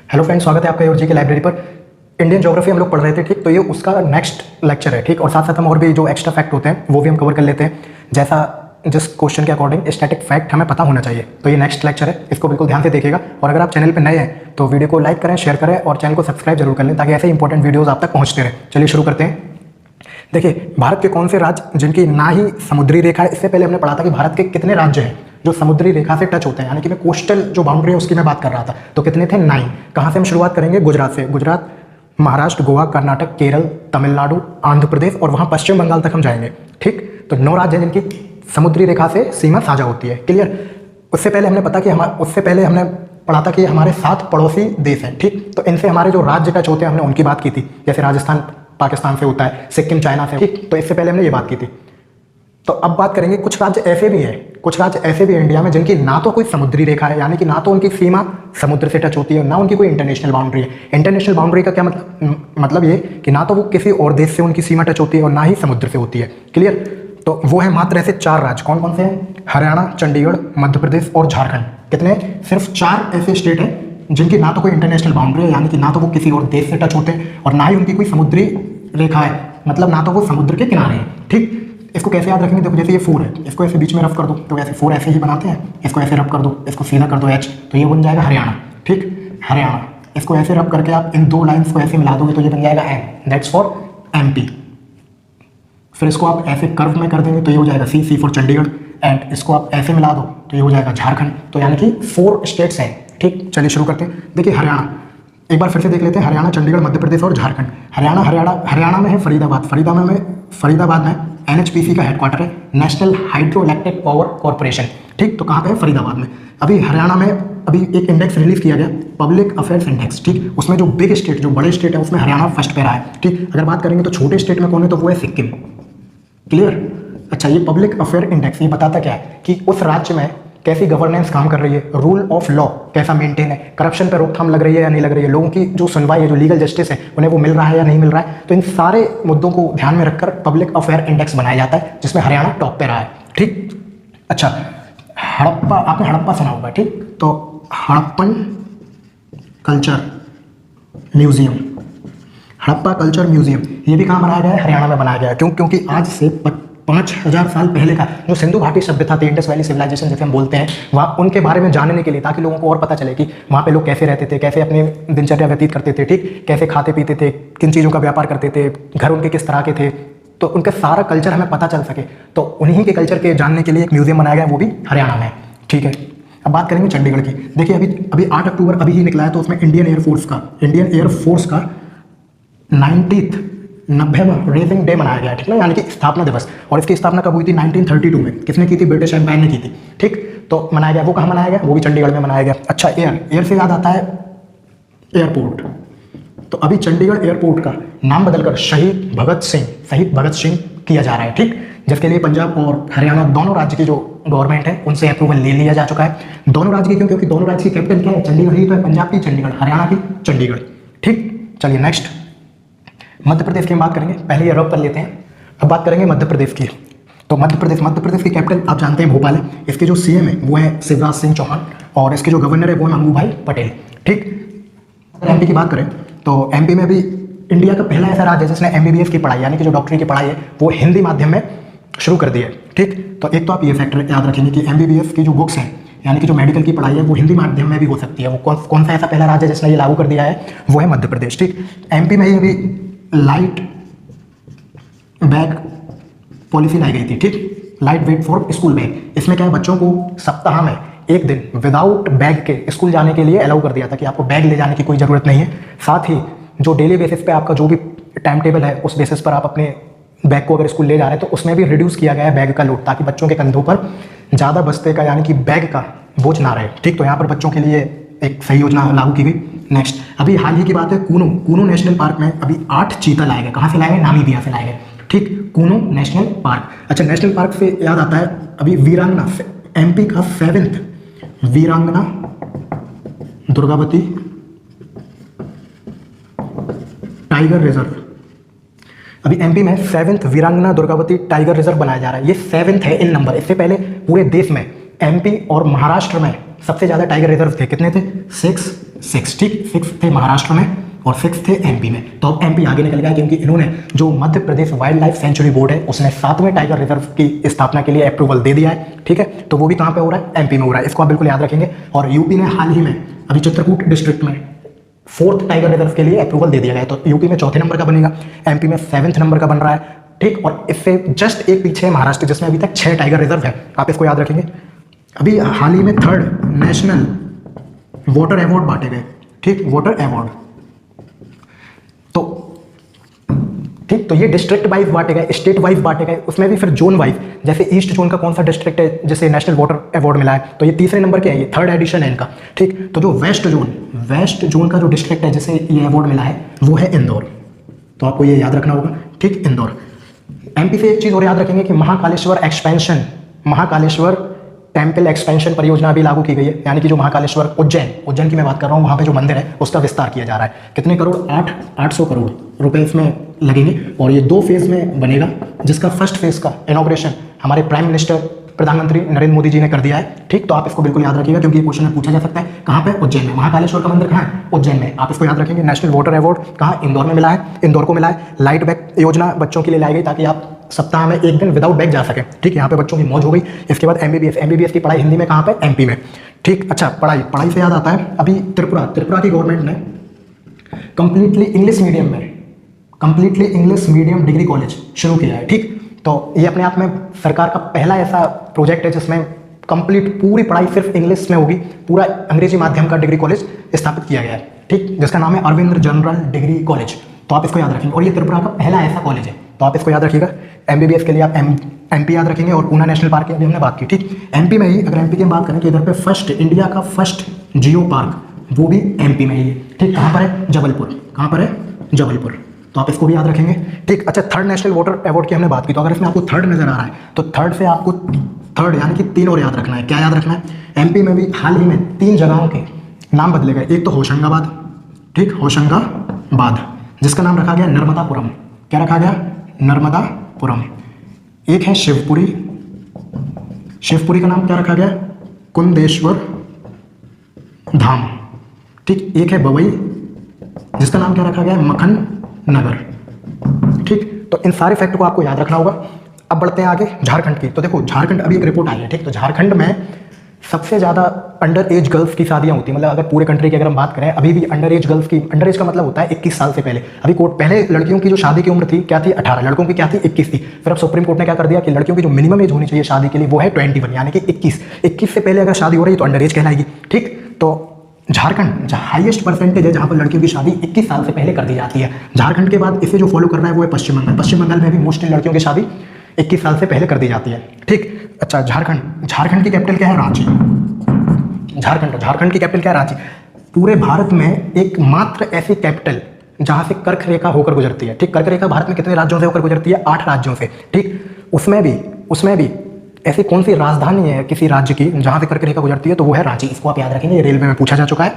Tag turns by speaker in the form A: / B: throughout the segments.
A: Hello friends, स्वागत है आपका यूजी की लाइब्रेरी पर। इंडियन ज्योग्राफी हम लोग पढ़ रहे थे, ठीक। तो ये उसका नेक्स्ट लेक्चर है, ठीक। और साथ साथ हम और भी जो एक्स्ट्रा फैक्ट होते हैं वो भी हम कवर कर लेते हैं, जैसा जिस क्वेश्चन के अकॉर्डिंग स्टैटिक फैक्ट हमें पता होना चाहिए। तो ये नेक्स्ट लेक्चर है, इसको बिल्कुल ध्यान से देखिएगा। और अगर आप चैनल पर नए हैं तो वीडियो को लाइक करें, शेयर करें और चैनल को सब्सक्राइब जरूर कर लें, ताकि ऐसे इंपॉर्टेंट वीडियोज़ आप तक पहुँचते रहे। चलिए शुरू करते हैं। देखिए, भारत के कौन से राज्य जिनकी ना ही समुद्री रेखा है। इससे पहले हमने पढ़ा था कि भारत के कितने राज्य हैं जो समुद्री रेखा से टच होते हैं, यानी कि मैं कोस्टल जो बाउंड्री है उसकी मैं बात कर रहा था। तो कितने थे? 9। कहाँ से हम शुरुआत करेंगे? गुजरात से। गुजरात, महाराष्ट्र, गोवा, कर्नाटक, केरल, तमिलनाडु, आंध्र प्रदेश और वहाँ पश्चिम बंगाल तक हम जाएंगे, ठीक। तो 9 राज्य हैं जिनकी समुद्री रेखा से सीमा साझा होती है। क्लियर। उससे पहले हमने पढ़ा था कि हमारे 7 पड़ोसी देश हैं, ठीक। तो इनसे हमारे जो राज्य टच होते हैं हमने उनकी बात की थी, जैसे राजस्थान पाकिस्तान से होता है, सिक्किम चाइना से, ठीक। तो इससे पहले हमने ये बात की थी। तो अब बात करेंगे, कुछ राज्य ऐसे भी हैं इंडिया में जिनकी ना तो कोई समुद्री रेखा है, यानी कि ना तो उनकी सीमा समुद्र से टच होती है, ना उनकी कोई इंटरनेशनल बाउंड्री है। इंटरनेशनल बाउंड्री का क्या मतलब ये कि ना तो वो किसी और देश से उनकी सीमा टच होती है और ना ही समुद्र से होती है। क्लियर। तो वो है मात्र ऐसे 4 राज्य। कौन कौन से हैं? हरियाणा, चंडीगढ़, मध्य प्रदेश और झारखंड। कितने? सिर्फ 4 ऐसे स्टेट हैं जिनकी ना तो कोई इंटरनेशनल बाउंड्री है, यानी कि ना तो वो किसी और देश से टच होते हैं और ना ही उनकी कोई समुद्री रेखा है, मतलब ना तो वो समुद्र के किनारे हैं, ठीक। इसको कैसे याद रखेंगे? देखो, जैसे ये 4 है, इसको ऐसे बीच में रफ कर दो तो ऐसे 4 ऐसे ही बनाते हैं। इसको ऐसे रफ कर दो, इसको सीधा कर दो H, तो ये बन जाएगा हरियाणा, ठीक। हरियाणा। इसको ऐसे रफ करके आप इन 2 लाइन्स को ऐसे मिला दोगे तो ये बन जाएगा M, दैट्स फॉर MP। फिर इसको आप ऐसे कर्व में कर देंगे तो ये हो जाएगा C फॉर चंडीगढ़। एंड इसको आप ऐसे मिला दो तो ये हो जाएगा झारखंड। तो यानी कि 4 स्टेट्स हैं, ठीक। चलिए शुरू करते हैं। देखिए, हरियाणा एक बार फिर से देख लेते हैं। हरियाणा, चंडीगढ़, मध्य प्रदेश और झारखंड। हरियाणा में है फरीदाबाद। फरीदाबाद में NHPC का हेडक्वार्टर है, national hydro electric power corporation, ठीक। तो कहाँ पे है? फरीदाबाद में। अभी हरियाणा में एक इंडेक्स रिलीज किया गया, पब्लिक अफेयर्स इंडेक्स, ठीक। उसमें जो बिग स्टेट, जो बड़े स्टेट है, उसमें हरियाणा फर्स्ट पे रहा है, ठीक। अगर बात करेंगे तो छोटे स्टेट में कौन है, तो वो है सिक्किम। क्लियर। अच्छा, ये पब्लिक अफेयर इंडेक्स ये बताता क्या है कि उस राज्य में कैसी गवर्नेंस काम कर रही है, रूल ऑफ लॉ कैसा मेंटेन है, करप्शन पर रोकथाम लग रही है या नहीं लग रही है, लोगों की जो सुनवाई है, जो लीगल जस्टिस है, उन्हें वो मिल रहा है या नहीं मिल रहा है। तो इन सारे मुद्दों को ध्यान में रखकर पब्लिक अफेयर इंडेक्स बनाया जाता है, जिसमें हरियाणा टॉप पे रहा है, ठीक। अच्छा, हड़प्पा, आपने हड़प्पा सुना होगा, ठीक। तो Harappan culture museum, Harappa culture museum, ये भी कहाँ बनाया गया है? हरियाणा में बनाया गया है। क्योंकि आज से 5000 साल पहले का जो सिंधु घाटी सभ्यता थी, इंडस वैली सिविलाइजेशन जिसे हम बोलते हैं, वहाँ उनके बारे में जानने के लिए, ताकि लोगों को और पता चले कि वहाँ पे लोग कैसे रहते थे, कैसे अपने दिनचर्या व्यतीत करते थे, ठीक। कैसे खाते पीते थे, किन चीज़ों का व्यापार करते थे, घर उनके किस तरह के थे, तो उनका सारा कल्चर हमें पता चल सके। तो उन्हीं के कल्चर के जानने के लिए एक म्यूजियम बनाया गया, वो भी हरियाणा में, ठीक है। अब बात करेंगे चंडीगढ़ की। देखिए, अभी 8 अक्टूबर अभी ही निकला है, तो उसमें इंडियन एयरफोर्स का 90वां रेजिंग डे मनाया गया है, ठीक ना, यानी कि स्थापना दिवस। और इसकी स्थापना कब हुई थी? 1932 में। किसने की थी? ब्रिटिश एम्पायर ने की थी, ठीक। तो मनाया गया, वो कहाँ मनाया गया? वो भी चंडीगढ़ में मनाया गया। अच्छा, एयर से याद आता है एयरपोर्ट। तो अभी चंडीगढ़ एयरपोर्ट का नाम बदलकर शहीद भगत सिंह किया जा रहा है, ठीक। जिसके लिए पंजाब और हरियाणा दोनों राज्य की जो गवर्नमेंट है उनसे अप्रूवल ले लिया जा चुका है। दोनों राज्य की क्यों? क्योंकि दोनों राज्य की कैपिटल क्या है? चंडीगढ़ ही तो है। पंजाब की चंडीगढ़, हरियाणा की चंडीगढ़, ठीक। चलिए नेक्स्ट मध्य प्रदेश की हम बात करेंगे। पहले ये रब कर लेते हैं, अब बात करेंगे मध्य प्रदेश की। तो मध्य प्रदेश की कैपिटल आप जानते हैं भोपाल है। इसके जो CM है वो है शिवराज सिंह चौहान और इसके जो गवर्नर है वो है मंगू भाई पटेल, ठीक। अगर MP की बात करें तो MP में भी इंडिया का पहला ऐसा राज्य है जिसने MBBS की पढ़ाई, यानी कि जो डॉक्टरी की पढ़ाई है, वो हिंदी माध्यम में शुरू कर दी है, ठीक। तो एक तो आप ये फैक्टर याद रखेंगे कि MBBS की जो बुक्स हैं, यानी कि जो मेडिकल की पढ़ाई है, वो हिंदी माध्यम में भी हो सकती है। वो कौन सा ऐसा पहला राज्य जिसने ये लागू कर दिया है? वो है मध्य प्रदेश, ठीक। MP में ही अभी लाइट बैग पॉलिसी लाई गई थी, ठीक। Light weight for school bag. इसमें क्या है, बच्चों को सप्ताह में एक दिन विदाउट बैग के स्कूल जाने के लिए अलाउ कर दिया था कि आपको बैग ले जाने की कोई ज़रूरत नहीं है। साथ ही जो डेली बेसिस पे आपका जो भी टाइम टेबल है, उस बेसिस पर आप अपने बैग को अगर स्कूल ले जा रहे हैं तो उसमें भी रिड्यूस किया गया है बैग का लोड, ताकि बच्चों के कंधों पर ज़्यादा बस्ते का, यानी कि बैग का बोझ ना रहे, ठीक। तो यहाँ पर बच्चों के लिए एक सही योजना लागू की गई। नेक्स्ट, अभी हाल ही की बात है, कूनो नेशनल पार्क में अभी 8 चीता लाए गए। कहाँ से लाए गए? नामीबिया से लाए गए, ठीक। Kuno national park. अच्छा, नेशनल पार्क से याद आता है अभी वीरांगना, MP का 7th वीरांगना दुर्गावती टाइगर रिजर्व। अभी MP में 7th वीरांगना दुर्गावती टाइगर रिजर्व बनाया जा रहा है। ये 7th है इन नंबर। इससे पहले पूरे देश में MP और महाराष्ट्र में सबसे ज़्यादा टाइगर रिजर्व थे। कितने थे? 6, 6, ठीक, 6 थे महाराष्ट्र में और 6 थे एमपी में। तो अब एमपी आगे निकल गया क्योंकि इन्होंने जो Madhya Pradesh wild life sanctuary board है उसने 7वें टाइगर रिजर्व की स्थापना के लिए अप्रूवल दे दिया है, ठीक है। तो वो भी कहाँ पे हो रहा है, एमपी में हो रहा है, इसको आप बिल्कुल याद रखेंगे। और यूपी ने हाल ही में अभी चित्रकूट डिस्ट्रिक्ट में 4th टाइगर रिजर्व के लिए अप्रूवल दे दिया गया है। तो यूपी में 4थे नंबर का बनेगा, एमपी में 7th नंबर का बन रहा है, ठीक। और इससे जस्ट एक पीछे है महाराष्ट्र जिसमें अभी तक 6 टाइगर रिजर्व है, आप इसको याद रखेंगे। अभी हाल ही में 3rd नेशनल वाटर अवार्ड बांटे गए, ठीक, वाटर अवार्ड। तो ठीक, तो ये डिस्ट्रिक्ट वाइज बांटे गए, स्टेट वाइज बांटे गए, उसमें भी फिर जोन वाइज, जैसे ईस्ट जोन का कौन सा डिस्ट्रिक्ट है जिसे नेशनल वाटर अवार्ड मिला है, तो ये तीसरे नंबर के है, ये 3rd एडिशन है इनका, ठीक। तो जो वेस्ट जोन का जो डिस्ट्रिक्ट है जिसे ये अवार्ड मिला है वो है इंदौर, तो आपको ये याद रखना होगा, ठीक, इंदौर। एमपी से एक चीज़ और याद रखेंगे कि महाकालेश्वर टेम्पल एक्सपेंशन परियोजना भी लागू की गई है, यानी कि जो महाकालेश्वर उज्जैन की मैं बात कर रहा हूँ, वहाँ पे जो मंदिर है उसका विस्तार किया जा रहा है। कितने करोड़, 800 करोड़ रुपए इसमें लगेंगे और ये 2 फेज़ में बनेगा, जिसका फर्स्ट फेज़ का इनॉग्रेशन हमारे प्रधानमंत्री नरेंद्र मोदी जी ने कर दिया है, ठीक। तो आप इसको बिल्कुल याद रखिएगा क्योंकि ये क्वेश्चन में पूछा जा सकता है। कहाँ पे, उज्जैन में। महाकालेश्वर का मंदिर कहाँ है, उज्जैन में, आप इसको याद रखेंगे। नेशनल वाटर अवार्ड कहाँ, इंदौर में मिला है, इंदौर को मिला है। लाइट बैग योजना बच्चों के लिए लाई गई ताकि आप सप्ताह में 1 दिन विदाउट बैग जा सके, ठीक। यहाँ पे बच्चों की मौज हो गई। इसके बाद एमबीबीएस की पढ़ाई हिंदी में कहाँ पे, एमपी में, ठीक। अच्छा, पढ़ाई से याद आता है, अभी त्रिपुरा की गवर्नमेंट ने completely English medium degree college शुरू किया है, ठीक। तो ये अपने आप में सरकार का पहला ऐसा प्रोजेक्ट है जिसमें कंप्लीट पूरी पढ़ाई सिर्फ इंग्लिश में होगी, पूरा अंग्रेजी माध्यम का डिग्री कॉलेज स्थापित किया गया है, ठीक, जिसका नाम है अरविंद जनरल डिग्री कॉलेज। तो आप इसको याद रखेंगे और ये त्रिपुरा का पहला ऐसा कॉलेज है, तो आप इसको याद रखिएगा। एमबीबीएस के लिए आप एमपी याद रखेंगे और ऊना नेशनल पार्क की अभी हमने बात की, ठीक। एमपी में ही, अगर एमपी की बात करें तो इधर पे इंडिया का फर्स्ट जियो पार्क वो भी एमपी में ही है, ठीक। कहाँ पर है, जबलपुर, कहाँ पर है, जबलपुर। तो आप इसको भी याद रखेंगे, ठीक। अच्छा, 3rd नेशनल वाटर अवार्ड की हमने बात की, तो अगर इसमें आपको 3rd नजर आ रहा है तो 3rd से आपको 3rd यानी कि 3 और याद रखना है। क्या याद रखना है, एमपी में भी हाल ही में 3 जगहों के नाम बदले गए। एक तो होशंगाबाद, ठीक, होशंगाबाद, जिसका नाम रखा गया नर्मदापुरम। क्या रखा गया, नर्मदापुरम। एक है शिवपुरी का नाम क्या रखा गया, कुंदेश्वर धाम, ठीक। एक है बवई जिसका नाम क्या रखा गया, मखन नगर, ठीक। तो इन सारे फैक्ट को आपको याद रखना होगा। अब बढ़ते हैं आगे झारखंड की। तो देखो, झारखंड अभी एक रिपोर्ट आई है, ठीक। तो झारखंड में सबसे ज़्यादा अंडर एज गर्ल्स की शादियां होती हैं, मतलब अगर पूरे कंट्री की अगर हम बात करें, अभी भी अंडर एज का मतलब होता है 21 साल से पहले। अभी कोर्ट, पहले लड़कियों की जो शादी की उम्र थी क्या थी, 18, लड़कों की क्या थी, 21 थी। फिर अब सुप्रीम कोर्ट ने क्या कर दिया कि लड़कियों की जो मिनिमम एज होनी चाहिए शादी के लिए वो है 21, यानी कि 21 से पहले अगर शादी हो रही है तो अंडर एज कहलाएगी, ठीक। तो झारखंड हाईएस्ट परसेंटेज है जहां पर लड़कियों की शादी 21 साल से पहले कर दी जाती है। झारखंड के बाद इसे जो फॉलो कर रहा है वो है पश्चिम बंगाल में भी मोस्टली लड़कियों की शादी 21 साल से पहले कर दी जाती है, ठीक। अच्छा, झारखंड की कैपिटल क्या है, रांची। झारखंड की कैपिटल क्या है, रांची। पूरे भारत में एकमात्र ऐसी कैपिटल जहां से कर्क रेखा होकर गुजरती है, ठीक। कर्क रेखा भारत में कितने राज्यों से होकर गुजरती है, 8 राज्यों से, ठीक। उसमें भी ऐसी कौन सी राजधानी है किसी राज्य की जहां से कर्क रेखा गुजरती है, तो वो है रांची। इसको आप याद रखेंगे, ये रेलवे में पूछा जा चुका है।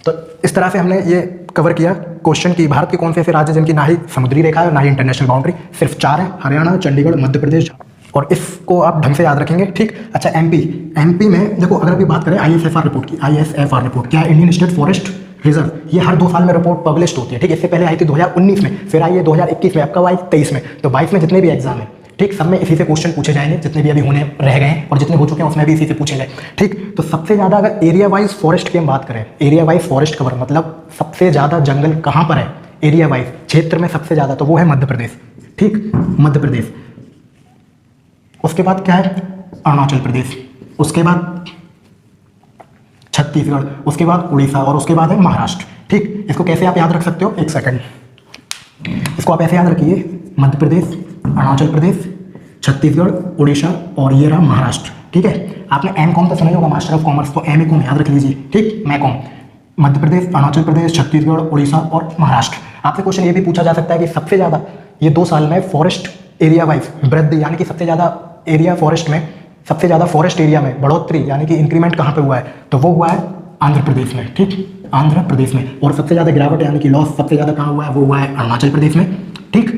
A: तो इस तरह से हमने ये कवर किया क्वेश्चन की भारत के कौन से ऐसे राज्य जिनकी ना ही समुद्री रेखा है ना ही इंटरनेशनल बाउंड्री, सिर्फ 4 है, हरियाणा, चंडीगढ़, मध्य प्रदेश, और इसको आप ढंग से याद रखेंगे, ठीक। अच्छा, एमपी में देखो, अगर अभी बात करें आईएसएफआर रिपोर्ट की, आईएसएफआर रिपोर्ट क्या है, इंडियन स्टेट फॉरेस्ट रिजर्व, ये हर 2 साल में रिपोर्ट पब्लिश होती है, ठीक। इससे पहले आई थी 2019 में, फिर आई है 2021 में, अब कब आई, 23 में। तो 22 में जितने भी एग्जाम है, ठीक, सब में इसी से क्वेश्चन पूछे जाएंगे, जितने भी अभी होने रह गए हैं और जितने हो चुके हैं उसमें भी इसी से पूछेंगे, ठीक। तो सबसे ज़्यादा अगर एरिया वाइज फॉरेस्ट की हम बात करें, एरिया वाइज फॉरेस्ट कवर मतलब सबसे ज़्यादा जंगल कहाँ पर है, एरिया वाइज क्षेत्र में सबसे ज़्यादा, तो वो है मध्य प्रदेश, ठीक, मध्य प्रदेश। उसके बाद क्या है, अरुणाचल प्रदेश, उसके बाद छत्तीसगढ़, उसके बाद उड़ीसा और उसके बाद है महाराष्ट्र, ठीक। इसको कैसे आप याद रख सकते हो, एक सेकंड, इसको आप ऐसे याद रखिए, मध्य प्रदेश, अरुणाचल प्रदेश, छत्तीसगढ़, उड़ीसा और ये रहा महाराष्ट्र, ठीक है। आपने एमकॉम तो सुना ही होगा, मास्टर ऑफ कॉमर्स, तो एमकॉम याद रख लीजिए, ठीक, मैकॉम। मध्य प्रदेश, अरुणाचल प्रदेश, छत्तीसगढ़, उड़ीसा और महाराष्ट्र। आपसे क्वेश्चन ये भी पूछा जा सकता है कि सबसे ज़्यादा ये 2 साल में फॉरेस्ट एरिया वाइज वृद्धि, यानी कि सबसे ज़्यादा एरिया फॉरेस्ट में, सबसे ज़्यादा फॉरेस्ट एरिया में बढ़ोतरी यानी कि इंक्रीमेंट कहाँ पे हुआ है, तो वो हुआ है आंध्र प्रदेश में, ठीक, आंध्र प्रदेश में। और सबसे ज़्यादा गिरावट यानी कि लॉस सबसे ज़्यादा कहाँ हुआ है, वो हुआ है अरुणाचल प्रदेश में, ठीक,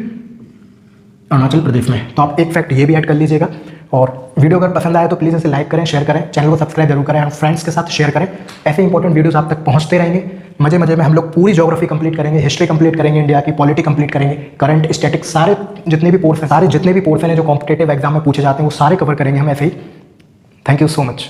A: अरुणाचल प्रदेश में। तो आप एक फैक्ट ये भी ऐड कर लीजिएगा। और वीडियो अगर पसंद आए तो प्लीज़ इसे लाइक करें, शेयर करें, चैनल को सब्सक्राइब जरूर करें और फ्रेंड्स के साथ शेयर करें। ऐसे इंपॉर्टेंट वीडियोस आप तक पहुंचते रहेंगे। मजे मजे में हम लोग पूरी ज्योग्राफी कंप्लीट करेंगे, हिस्ट्री कंप्लीट करेंगे, इंडिया की पॉलिटी कंप्लीट करेंगे, करंट, स्टैटिक, सारे जितने भी पोर्शन है जो कॉम्पिटेटिव एग्जाम में पूछे जाते हैं वो सारे कवर करेंगे हम ऐसे ही। Thank you so much.